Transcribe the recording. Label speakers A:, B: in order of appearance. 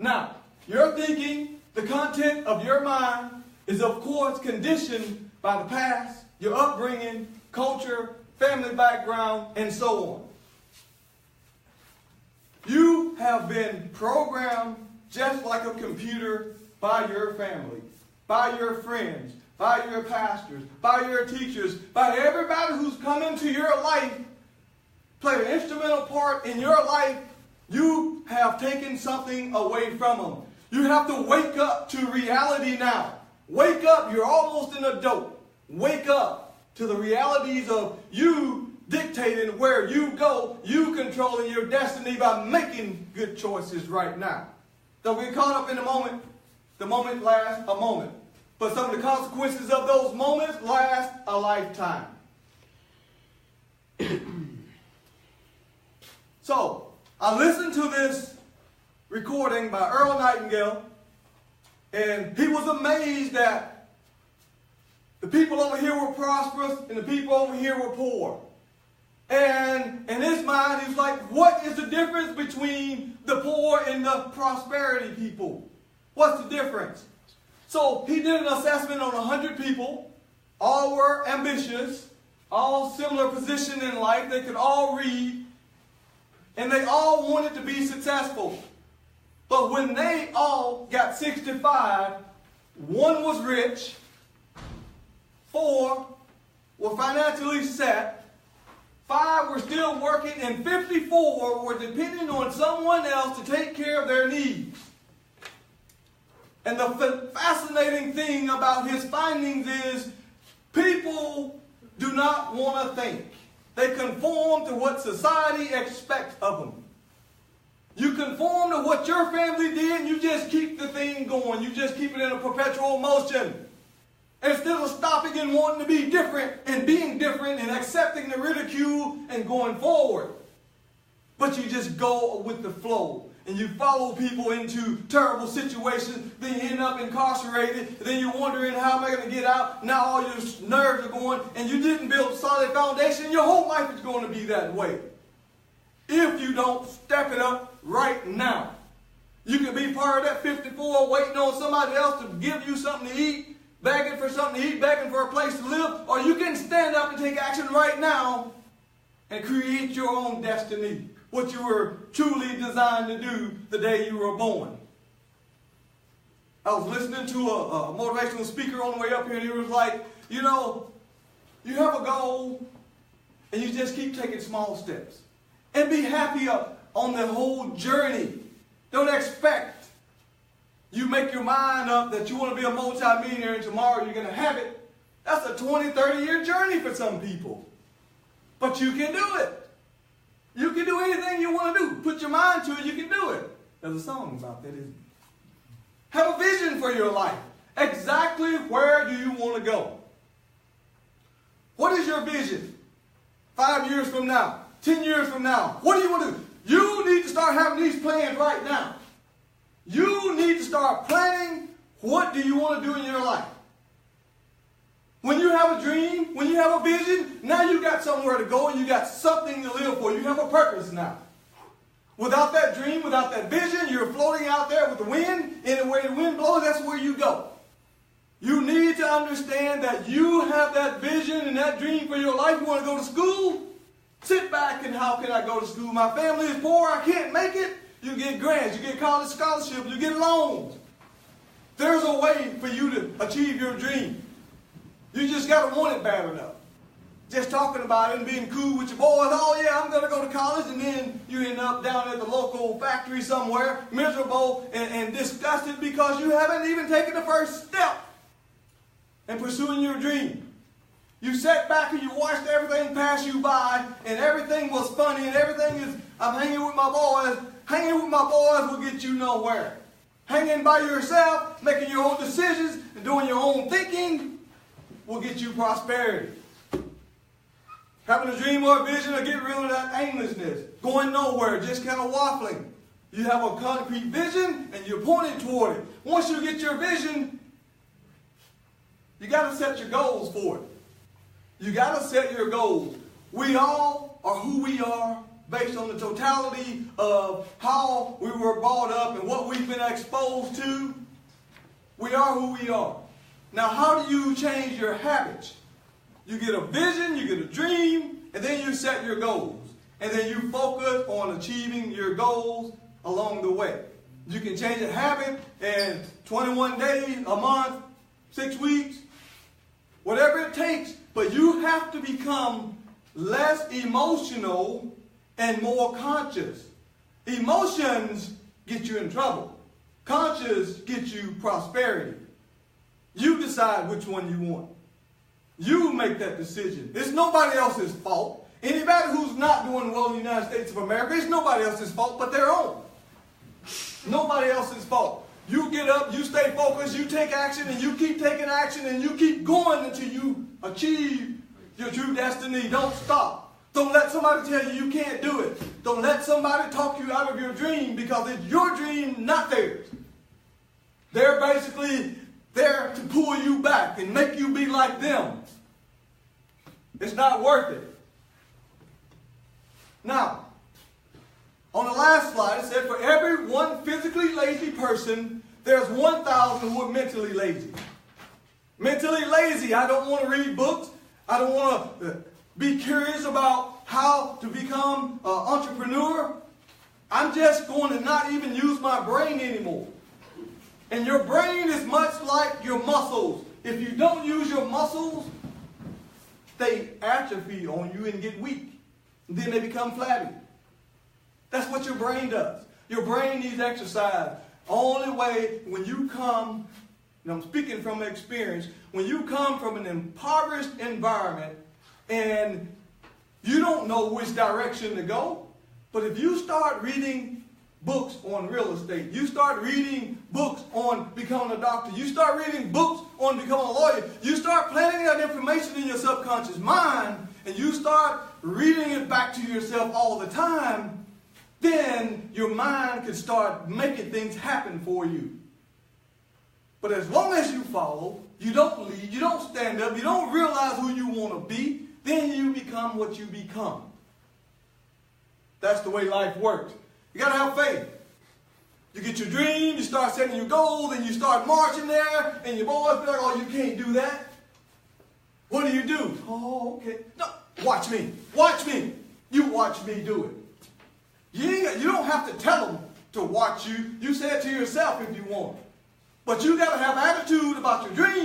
A: Now, your thinking, the content of your mind is of course conditioned by the past, your upbringing, culture, family background, and so on. You have been programmed just like a computer by your family, by your friends, by your pastors, by your teachers, by everybody who's come into your life, played an instrumental part in your life. You have taken something away from them. You have to wake up to reality now. Wake up, you're almost an adult. Wake up to the realities of you dictating where you go, you controlling your destiny by making good choices right now. Don't get caught up in the moment. The moment lasts a moment. But some of the consequences of those moments last a lifetime. So, I listened to this recording by Earl Nightingale, and he was amazed that the people over here were prosperous and the people over here were poor. And in his mind, he was like, what is the difference between the poor and the prosperity people? What's the difference? So he did an assessment on 100 people. All were ambitious, all similar position in life. They could all read, and they all wanted to be successful. But when they all got 65, one was rich, 4 were financially set, 5 were still working, and 54 were depending on someone else to take care of their needs. And the fascinating thing about his findings is people do not want to think. They conform to what society expects of them. You conform to what your family did, and you just keep the thing going. You just keep it in a perpetual motion. Instead of stopping and wanting to be different and being different and accepting the ridicule and going forward. But you just go with the flow. And you follow people into terrible situations, then you end up incarcerated, then you're wondering, how am I going to get out? Now all your nerves are going, and you didn't build a solid foundation. Your whole life is going to be that way. If you don't step it up right now. You can be part of that 54 waiting on somebody else to give you something to eat, begging for something to eat, begging for a place to live, or you can stand up and take action right now and create your own destiny. What you were truly designed to do the day you were born. I was listening to a motivational speaker on the way up here, and he was like, you know, you have a goal, and you just keep taking small steps. And be happy on the whole journey. Don't expect you make your mind up that you want to be a multi-millionaire and tomorrow you're going to have it. That's a 20, 30-year journey for some people. But you can do it. You can do anything you want to do. Put your mind to it, you can do it. There's a song about that, isn't it? Have a vision for your life. Exactly where do you want to go? What is your vision? 5 years from now, 10 years from now. What do you want to do? You need to start having these plans right now. You need to start planning what do you want to do in your life. When you have a dream, when you have a vision, now you got somewhere to go and you got something to live for. You have a purpose now. Without that dream, without that vision, you're floating out there with the wind, and where the wind blows, that's where you go. You need to understand that you have that vision and that dream for your life. You want to go to school? Sit back and how can I go to school? My family is poor, I can't make it. You get grants, you get college scholarships, you get loans. There's a way for you to achieve your dream. You just got to want it bad enough. Just talking about it and being cool with your boys. Oh yeah, I'm going to go to college, and then you end up down at the local factory somewhere, miserable and disgusted because you haven't even taken the first step in pursuing your dream. You sat back and you watched everything pass you by, and everything was funny, and everything is, I'm hanging with my boys. Hanging with my boys will get you nowhere. Hanging by yourself, making your own decisions, and doing your own thinking will get you prosperity. Having a dream or a vision will get rid of that aimlessness. Going nowhere, just kind of waffling. You have a concrete vision and you're pointing toward it. Once you get your vision, you got to set your goals for it. You got to set your goals. We all are who we are based on the totality of how we were brought up and what we been exposed to, we are who we are. Now, how do you change your habits? You get a vision, you get a dream, and then you set your goals. And then you focus on achieving your goals along the way. You can change a habit in 21 days, a month, 6 weeks, whatever it takes. But you have to become less emotional and more conscious. Emotions get you in trouble. Conscious get you prosperity. You decide which one you want. You make that decision. It's nobody else's fault. Anybody who's not doing well in the United States of America, it's nobody else's fault but their own. Nobody else's fault. You get up, you stay focused, you take action, and you keep taking action, and you keep going until you achieve your true destiny. Don't stop. Don't let somebody tell you you can't do it. Don't let somebody talk you out of your dream, because it's your dream, not theirs. They're basically there to pull you back and make you be like them. It's not worth it. Now, on the last slide, it said for every one physically lazy person, there's 1,000 who are mentally lazy. Mentally lazy. I don't want to read books. I don't want to be curious about how to become an entrepreneur. I'm just going to not even use my brain anymore. And your brain is much like your muscles. If you don't use your muscles, they atrophy on you and get weak. And then they become flabby. That's what your brain does. Your brain needs exercise. Only way when you come, and I'm speaking from experience, when you come from an impoverished environment and you don't know which direction to go, but if you start reading books on real estate, you start reading books on becoming a doctor, you start reading books on becoming a lawyer, you start planting that information in your subconscious mind, and you start reading it back to yourself all the time, then your mind can start making things happen for you. But as long as you follow, you don't lead, you don't stand up, you don't realize who you want to be, then you become what you become. That's the way life works. You got to have faith. You get your dream, you start setting your goals, and you start marching there, and your boys be like, oh, you can't do that. What do? Oh, okay. No, watch me. Watch me. You watch me do it. You don't have to tell them to watch you. You say it to yourself if you want. But you got to have attitude about your dream.